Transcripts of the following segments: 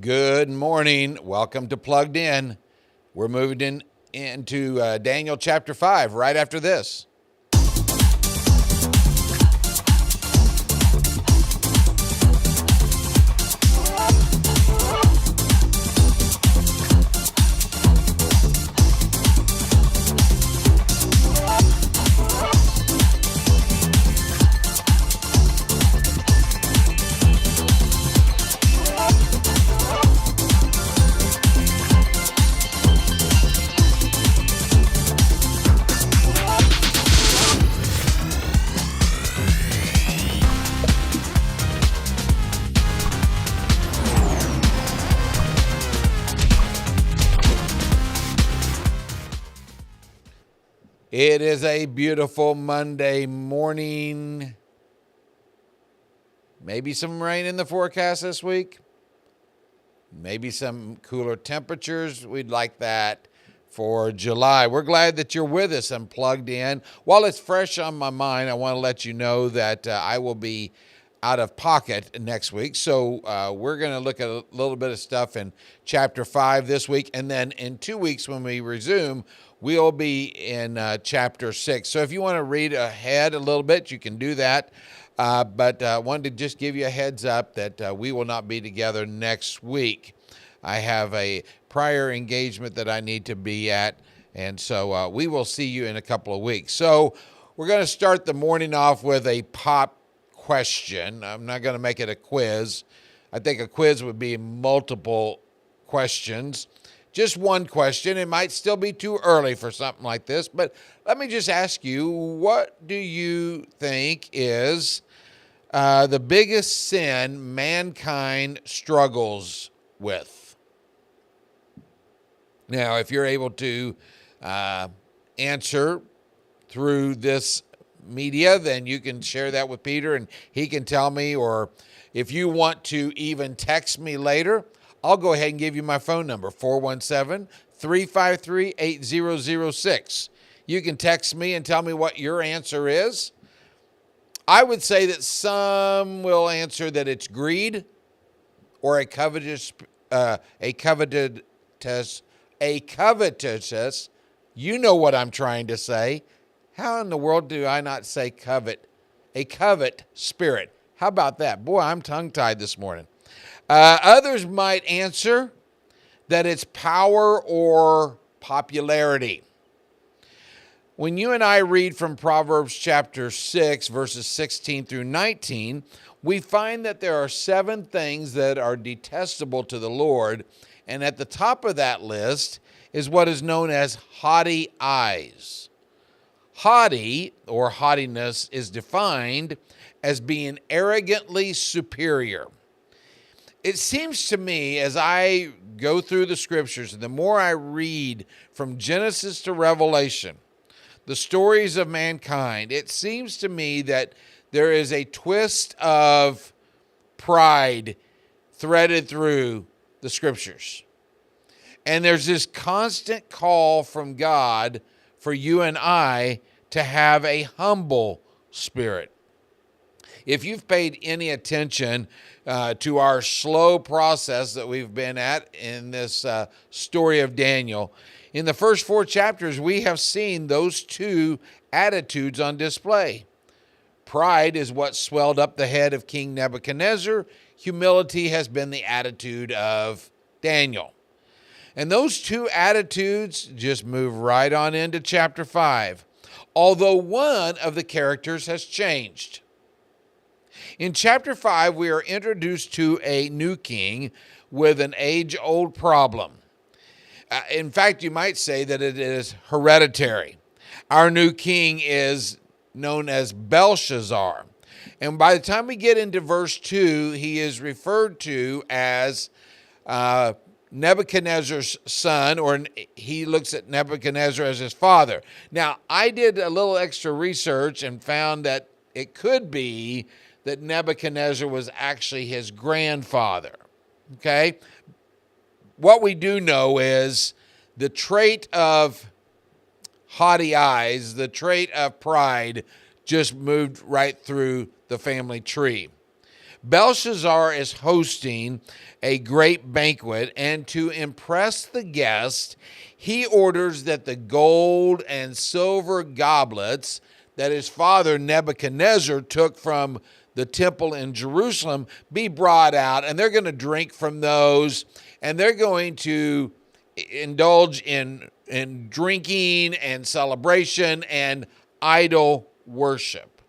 Good morning. Welcome to Plugged In. We're moving into Daniel chapter 5 right after this. It is a beautiful Monday morning. Maybe some rain in the forecast this week. Maybe some cooler temperatures. We'd like that for July. We're glad that you're with us and plugged in. While it's fresh on my mind, I want to let you know that I will be out of pocket next week. So we're going to look at a little bit of stuff in chapter 5 this week. And then in 2 weeks when we resume, we'll be in chapter 6. So if you want to read ahead a little bit, you can do that. But I wanted to just give you a heads up that we will not be together next week. I have a prior engagement that I need to be at. And so we will see you in a couple of weeks. So we're going to start the morning off with a pop question. I'm not going to make it a quiz. I think a quiz would be multiple questions. Just one question. It might still be too early for something like this, but let me just ask you, what do you think is the biggest sin mankind struggles with? Now, if you're able to answer through this media, then you can share that with Peter and he can tell me, or if you want to even text me later, I'll go ahead and give you my phone number, 417-353-8006. You can text me and tell me what your answer is. I would say that some will answer that it's greed or a covetous. You know what I'm trying to say. How in the world do I not say covet? A covet spirit. How about that? Boy, I'm tongue-tied this morning. Others might answer that it's power or popularity. When you and I read from Proverbs chapter 6, verses 16 through 19, we find that there are 7 things that are detestable to the Lord, and at the top of that list is what is known as haughty eyes. Haughty, or haughtiness, is defined as being arrogantly superior. It seems to me, as I go through the scriptures, and the more I read from Genesis to Revelation, the stories of mankind, it seems to me that there is a twist of pride threaded through the scriptures. And there's this constant call from God for you and I to have a humble spirit. If you've paid any attention to our slow process that we've been at in this story of Daniel, in the first 4 chapters, we have seen those 2 attitudes on display. Pride is what swelled up the head of King Nebuchadnezzar. Humility has been the attitude of Daniel. And those 2 attitudes just move right on into chapter 5, although one of the characters has changed. In chapter 5, we are introduced to a new king with an age-old problem. In fact, you might say that it is hereditary. Our new king is known as Belshazzar. And by the time we get into verse 2, he is referred to as Nebuchadnezzar's son, or he looks at Nebuchadnezzar as his father. Now, I did a little extra research and found that it could be that Nebuchadnezzar was actually his grandfather. Okay? What we do know is the trait of haughty eyes, the trait of pride, just moved right through the family tree. Belshazzar is hosting a great banquet, and to impress the guests, he orders that the gold and silver goblets that his father Nebuchadnezzar took from the temple in Jerusalem be brought out, and they're going to drink from those, and they're going to indulge in drinking and celebration and idol worship.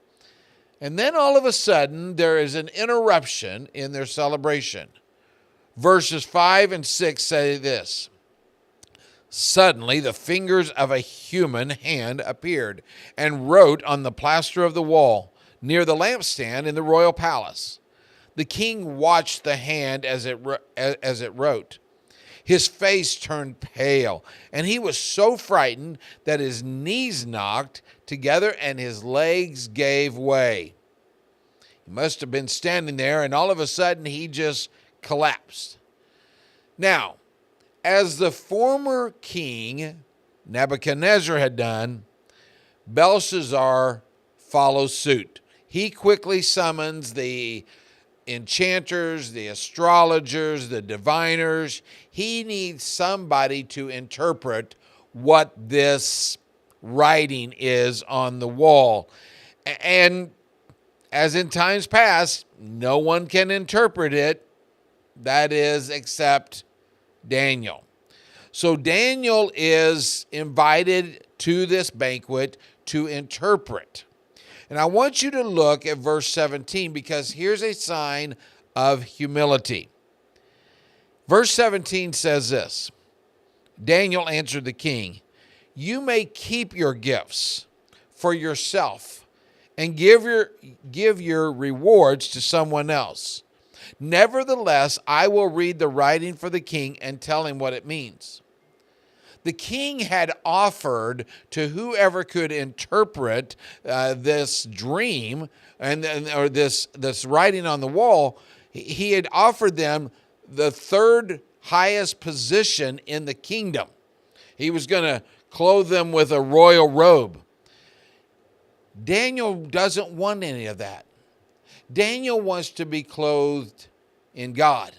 And then all of a sudden, there is an interruption in their celebration. Verses 5 and 6 say this: "Suddenly the fingers of a human hand appeared and wrote on the plaster of the wall near the lampstand in the royal palace. The king watched the hand as it wrote. His face turned pale, and he was so frightened that his knees knocked together and his legs gave way." He must have been standing there, and all of a sudden he just collapsed. Now, as the former king Nebuchadnezzar had done, Belshazzar follows suit. He quickly summons the enchanters, the astrologers, the diviners. He needs somebody to interpret what this writing is on the wall. And as in times past, no one can interpret it, that is, except Daniel. So Daniel is invited to this banquet to interpret. And I want you to look at verse 17, because here's a sign of humility. Verse 17 says this: "Daniel answered the king, 'You may keep your gifts for yourself and give your rewards to someone else. Nevertheless, I will read the writing for the king and tell him what it means.' The king had offered to whoever could interpret this dream or this writing on the wall, he had offered them the third highest position in the kingdom. He was going to clothe them with a royal robe. Daniel doesn't want any of that. Daniel wants to be clothed in God.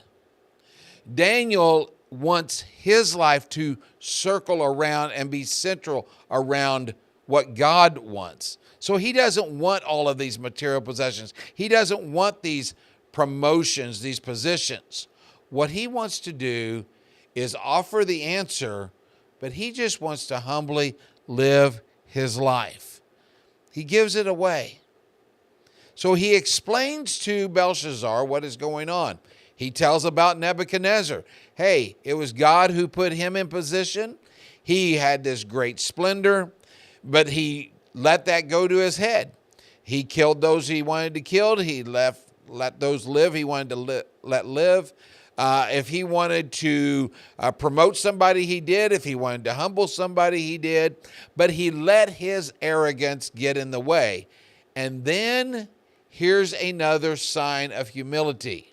Daniel wants his life to circle around and be central around what God wants. So he doesn't want all of these material possessions. He doesn't want these promotions, these positions. What he wants to do is offer the answer, but he just wants to humbly live his life. He gives it away. So he explains to Belshazzar what is going on. He tells about Nebuchadnezzar. Hey, it was God who put him in position. He had this great splendor, but he let that go to his head. He killed those he wanted to kill. He let those live he wanted to let live. If he wanted to promote somebody, he did. If he wanted to humble somebody, he did. But he let his arrogance get in the way. And then here's another sign of humility.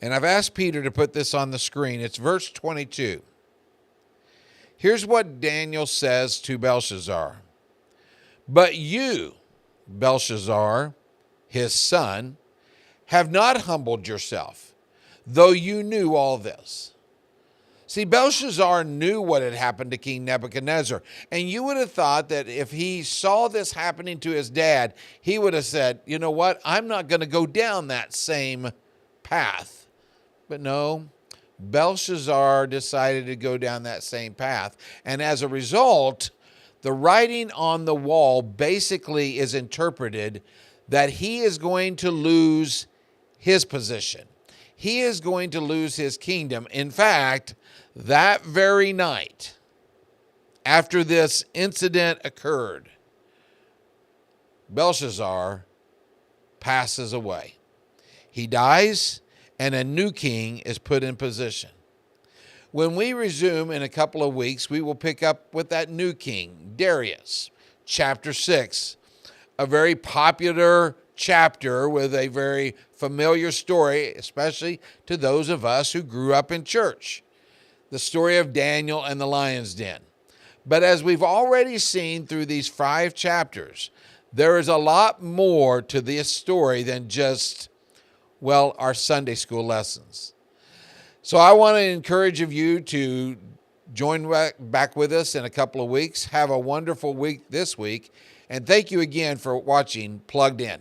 And I've asked Peter to put this on the screen. It's verse 22. Here's what Daniel says to Belshazzar. "But you, Belshazzar, his son, have not humbled yourself, though you knew all this." See, Belshazzar knew what had happened to King Nebuchadnezzar. And you would have thought that if he saw this happening to his dad, he would have said, you know what, I'm not going to go down that same path. But no, Belshazzar decided to go down that same path. And as a result, the writing on the wall basically is interpreted that he is going to lose his position. He is going to lose his kingdom. In fact, that very night, after this incident occurred, Belshazzar passes away. He dies, and a new king is put in position. When we resume in a couple of weeks, we will pick up with that new king, Darius, chapter 6, a very popular chapter with a very familiar story, especially to those of us who grew up in church, the story of Daniel and the lion's den. But as we've already seen through these 5 chapters, There is a lot more to this story than just, well, our Sunday school lessons. So I want to encourage of you to join back with us in a couple of weeks. Have a wonderful week this week. And thank you again for watching Plugged In.